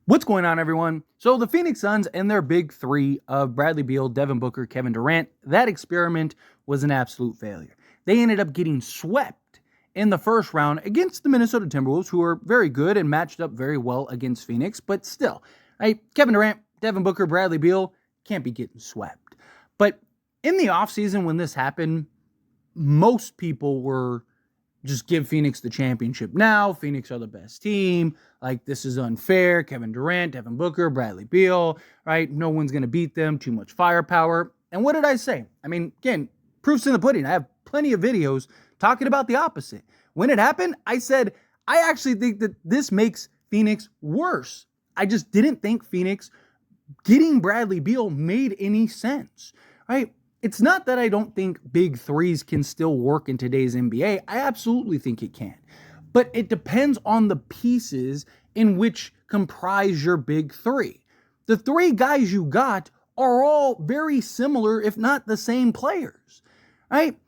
What's going on, everyone? So the Phoenix Suns and their big three of Bradley Beal, Devin Booker, Kevin Durant, that experiment was an absolute failure. They ended up getting swept in the first round against the Minnesota Timberwolves, who are very good and matched up very well against Phoenix, but still, right? Kevin Durant, Devin Booker, Bradley Beal can't be getting swept. But in the offseason when this happened, most people were just give Phoenix the championship now. Phoenix are the best team. Like, this is unfair. Kevin Durant, Devin Booker, Bradley Beal, right? No one's going to beat them. Too much firepower. And what did I say? I mean, again, proof's in the pudding. I have plenty of videos talking about the opposite. When it happened, I said, I actually think that this makes Phoenix worse. I just didn't think Phoenix getting Bradley Beal made any sense, right? It's not that I don't think big threes can still work in today's NBA. I absolutely think it can. But it depends on the pieces in which comprise your big three. The three guys you got are all very similar, if not the same players, right?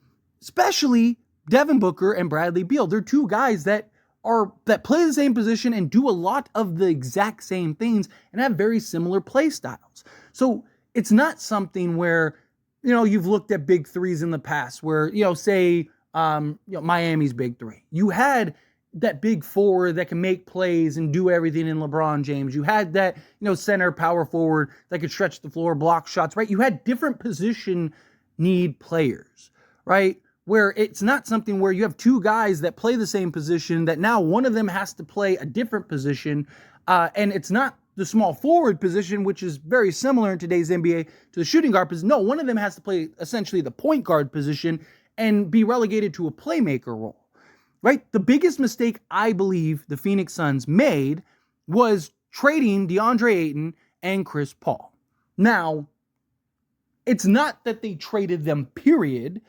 Especially Devin Booker and Bradley Beal. They're two guys that play the same position and do a lot of the exact same things and have very similar play styles. So it's not something where, you've looked at big threes in the past where, say, Miami's big three. You had that big forward that can make plays and do everything in LeBron James. You had that, center power forward that could stretch the floor, block shots, right? You had different position need players, right? Where it's not something where you have two guys that play the same position that now one of them has to play a different position. And it's not the small forward position, which is very similar in today's NBA to the shooting guard position. No, one of them has to play essentially the point guard position and be relegated to a playmaker role, right? The biggest mistake I believe the Phoenix Suns made was trading DeAndre Ayton and Chris Paul. Now, it's not that they traded them, period,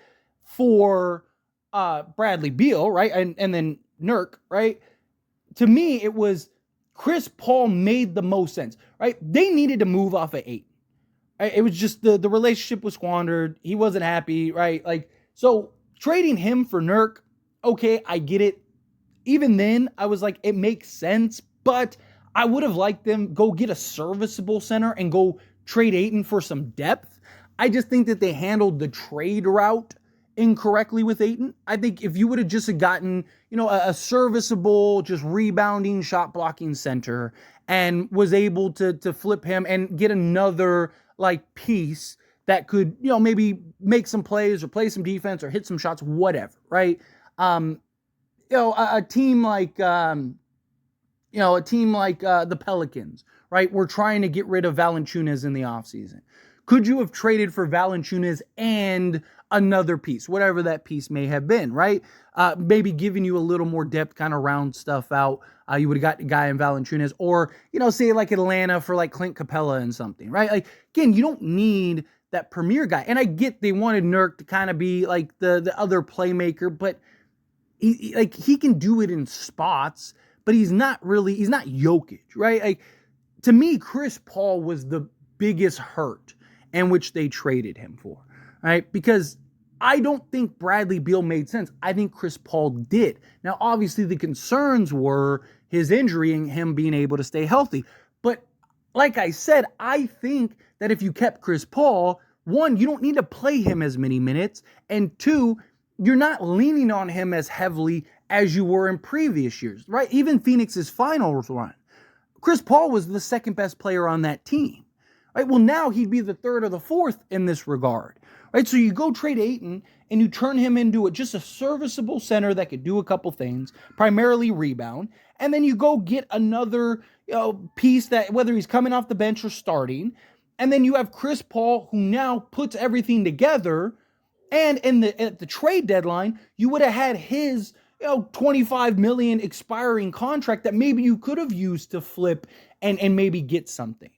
for Bradley Beal, right? And then Nurk, right? To me, it was Chris Paul made the most sense, right? They needed to move off of Ayton. Right? It was just the relationship was squandered. He wasn't happy, right? So trading him for Nurk, okay, I get it. Even then, I was like, it makes sense, but I would have liked them go get a serviceable center and go trade Ayton for some depth. I just think that they handled the trade route incorrectly with Ayton. I think if you would have just gotten, a serviceable, just rebounding, shot blocking center and was able to flip him and get another piece that could, maybe make some plays or play some defense or hit some shots, whatever, right? A team like the Pelicans, right? We're trying to get rid of Valanciunas in the offseason. Could you have traded for Valanciunas and another piece, whatever that piece may have been, right? Maybe giving you a little more depth, kind of round stuff out. You would have got a guy in Valanciunas, or, say like Atlanta for Clint Capella and something, right? Again, you don't need that premier guy. And I get they wanted Nurk to kind of be the other playmaker, but he can do it in spots, but he's not Jokic, right? To me, Chris Paul was the biggest hurt in which they traded him for, right? Because I don't think Bradley Beal made sense. I think Chris Paul did. Now, obviously, the concerns were his injury and him being able to stay healthy. But like I said, I think that if you kept Chris Paul, one, you don't need to play him as many minutes, and two, you're not leaning on him as heavily as you were in previous years, right? Even Phoenix's finals run, Chris Paul was the second best player on that team. Right, well, now he'd be the third or the fourth in this regard. Right, so you go trade Ayton and you turn him into just a serviceable center that could do a couple things, primarily rebound, and then you go get another piece that, whether he's coming off the bench or starting, and then you have Chris Paul, who now puts everything together. And at the trade deadline, you would have had his $25 million expiring contract that maybe you could have used to flip and maybe get something.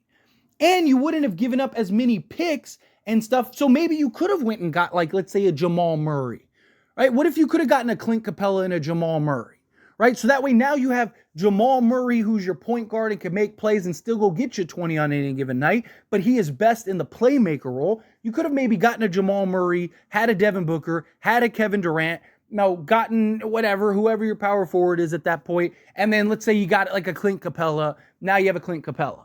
And you wouldn't have given up as many picks and stuff. So maybe you could have went and got, let's say, a Jamal Murray, right? What if you could have gotten a Clint Capella and a Jamal Murray, right? So that way now you have Jamal Murray, who's your point guard and can make plays and still go get you 20 on any given night, but he is best in the playmaker role. You could have maybe gotten a Jamal Murray, had a Devin Booker, had a Kevin Durant, gotten whoever your power forward is at that point, and then let's say you got like a Clint Capella. Now you have a Clint Capella,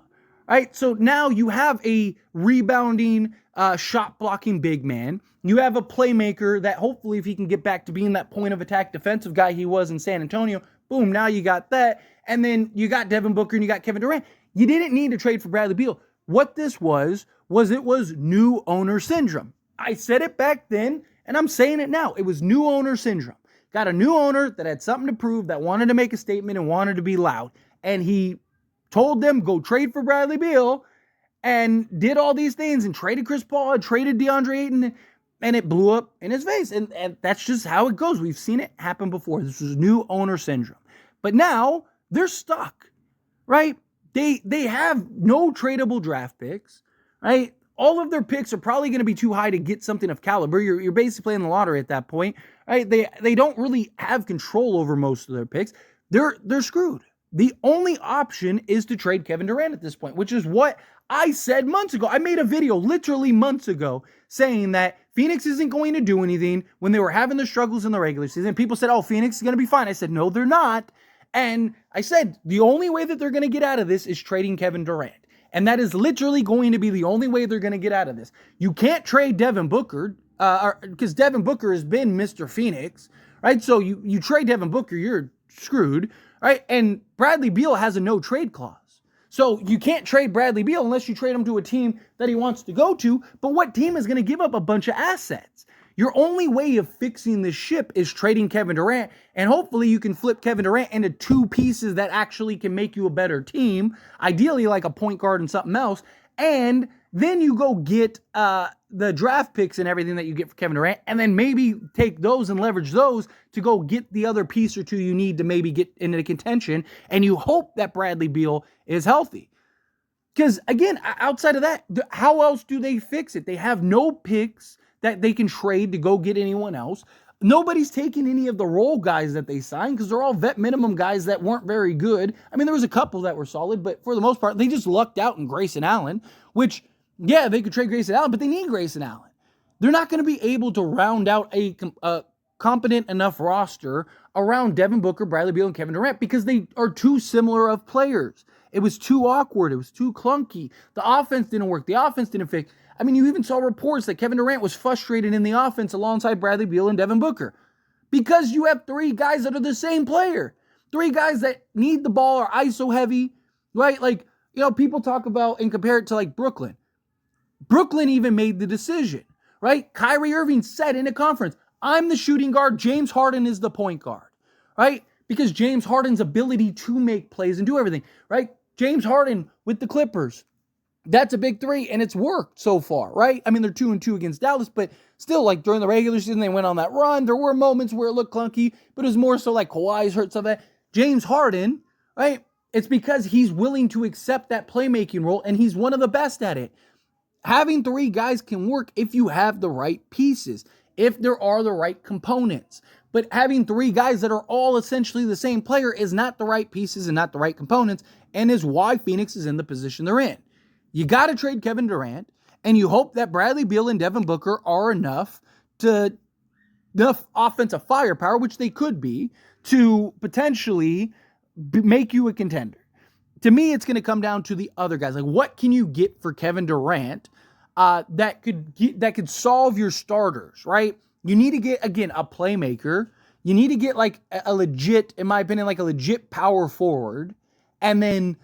right? So now you have a rebounding, shot blocking big man. You have a playmaker that hopefully, if he can get back to being that point of attack defensive guy he was in San Antonio, boom, now you got that. And then you got Devin Booker and you got Kevin Durant. You didn't need to trade for Bradley Beal. What this was new owner syndrome. I said it back then, and I'm saying it now. It was new owner syndrome. Got a new owner that had something to prove, that wanted to make a statement and wanted to be loud. And he told them, go trade for Bradley Beal, and did all these things and traded Chris Paul and traded DeAndre Ayton, and it blew up in his face. And that's just how it goes. We've seen it happen before. This was new owner syndrome. But now they're stuck, right? They have no tradable draft picks, right? All of their picks are probably going to be too high to get something of caliber. You're basically playing the lottery at that point, right? They don't really have control over most of their picks. They're screwed. The only option is to trade Kevin Durant at this point, which is what I said months ago. I made a video literally months ago saying that Phoenix isn't going to do anything when they were having their struggles in the regular season. People said, oh, Phoenix is going to be fine. I said, no, they're not. And I said, the only way that they're going to get out of this is trading Kevin Durant. And that is literally going to be the only way they're going to get out of this. You can't trade Devin Booker, because Devin Booker has been Mr. Phoenix, right? So you trade Devin Booker, you're screwed, right? And Bradley Beal has a no trade clause. So you can't trade Bradley Beal unless you trade him to a team that he wants to go to. But what team is going to give up a bunch of assets? Your only way of fixing this ship is trading Kevin Durant, and hopefully you can flip Kevin Durant into two pieces that actually can make you a better team, ideally like a point guard and something else, and then you go get the draft picks and everything that you get for Kevin Durant, and then maybe take those and leverage those to go get the other piece or two you need to maybe get into contention, and you hope that Bradley Beal is healthy. Because, again, outside of that, how else do they fix it? They have no picks that they can trade to go get anyone else. Nobody's taking any of the role guys that they signed because they're all vet minimum guys that weren't very good. I mean, there was a couple that were solid, but for the most part, they just lucked out in Grayson Allen, which, yeah, they could trade Grayson Allen, but they need Grayson Allen. They're not going to be able to round out a competent enough roster around Devin Booker, Bradley Beal, and Kevin Durant because they are too similar of players. It was too awkward. It was too clunky. The offense didn't work. The offense didn't fit. I mean, you even saw reports that Kevin Durant was frustrated in the offense alongside Bradley Beal and Devin Booker because you have three guys that are the same player. Three guys that need the ball, are ISO heavy, right? Like, people talk about and compare it to like Brooklyn. Brooklyn even made the decision, right? Kyrie Irving said in a conference, I'm the shooting guard. James Harden is the point guard, right? Because James Harden's ability to make plays and do everything, right? James Harden with the Clippers. That's a big three, and it's worked so far, right? I mean, they're 2-2 against Dallas, but still, like, during the regular season, they went on that run. There were moments where it looked clunky, but it was more so like Kawhi's hurt, stuff like that. James Harden, right? It's because he's willing to accept that playmaking role, and he's one of the best at it. Having three guys can work if you have the right pieces, if there are the right components. But having three guys that are all essentially the same player is not the right pieces and not the right components, and is why Phoenix is in the position they're in. You got to trade Kevin Durant, and you hope that Bradley Beal and Devin Booker are enough offensive firepower, which they could be, to potentially make you a contender. To me, it's going to come down to the other guys. Like, what can you get for Kevin Durant that could solve your starters, right? You need to get, again, a playmaker. You need to get like a legit, in my opinion, like a legit power forward, and then.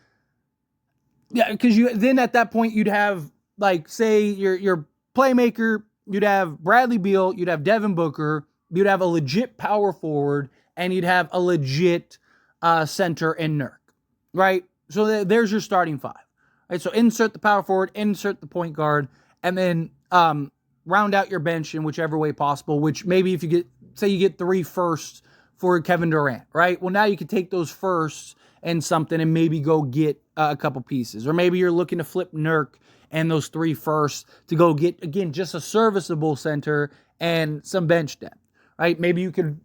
Yeah, because then at that point you'd have, like, say your playmaker, you'd have Bradley Beal, you'd have Devin Booker, you'd have a legit power forward, and you'd have a legit center in Nurk, right? So there's your starting five, right? So insert the power forward, insert the point guard, and then round out your bench in whichever way possible. Which maybe if you get 3 firsts for Kevin Durant, right? Well, now you can take those firsts and something and maybe go get a couple pieces. Or maybe you're looking to flip Nurk and those 3 firsts to go get, again, just a serviceable center and some bench depth, right? Maybe you could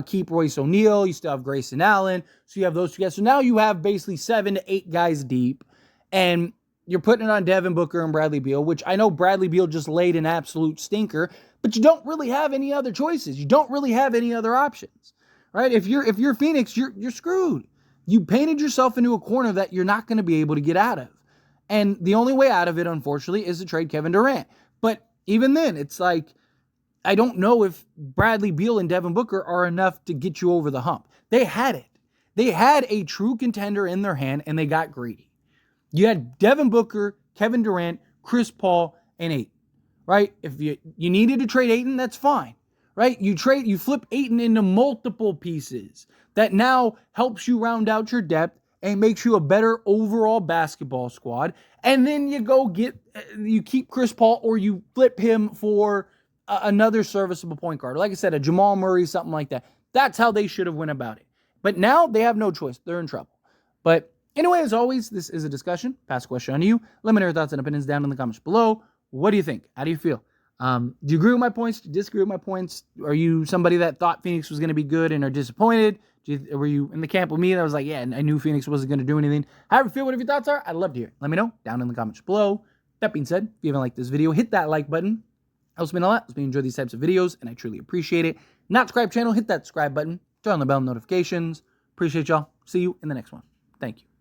keep Royce O'Neal. You still have Grayson Allen. So you have those two guys. So now you have basically 7 to 8 guys deep. And you're putting it on Devin Booker and Bradley Beal, which I know Bradley Beal just laid an absolute stinker, but you don't really have any other choices. You don't really have any other options, right? If you're Phoenix, you're screwed. You painted yourself into a corner that you're not going to be able to get out of. And the only way out of it, unfortunately, is to trade Kevin Durant. But even then, it's like, I don't know if Bradley Beal and Devin Booker are enough to get you over the hump. They had it. They had a true contender in their hand, and they got greedy. You had Devin Booker, Kevin Durant, Chris Paul, and Ayton, right? If you needed to trade Ayton, that's fine, right? You flip Ayton into multiple pieces that now helps you round out your depth and makes you a better overall basketball squad. And then you keep Chris Paul, or you flip him for another serviceable point guard. Like I said, a Jamal Murray, something like that. That's how they should have went about it. But now they have no choice. They're in trouble. But anyway, as always, this is a discussion. Pass a question on to you. Let me know your thoughts and opinions down in the comments below. What do you think? How do you feel? Do you agree with my points? Do you disagree with my points? Are you somebody that thought Phoenix was going to be good and are disappointed? Were you in the camp with me that was like, yeah, I knew Phoenix wasn't going to do anything? However you feel, whatever your thoughts are, I'd love to hear it. Let me know down in the comments below. That being said, if you haven't liked this video, hit that like button. Helps me a lot. Helps me enjoy these types of videos, and I truly appreciate it. Not subscribe channel, hit that subscribe button. Turn on the bell notifications. Appreciate y'all. See you in the next one. Thank you.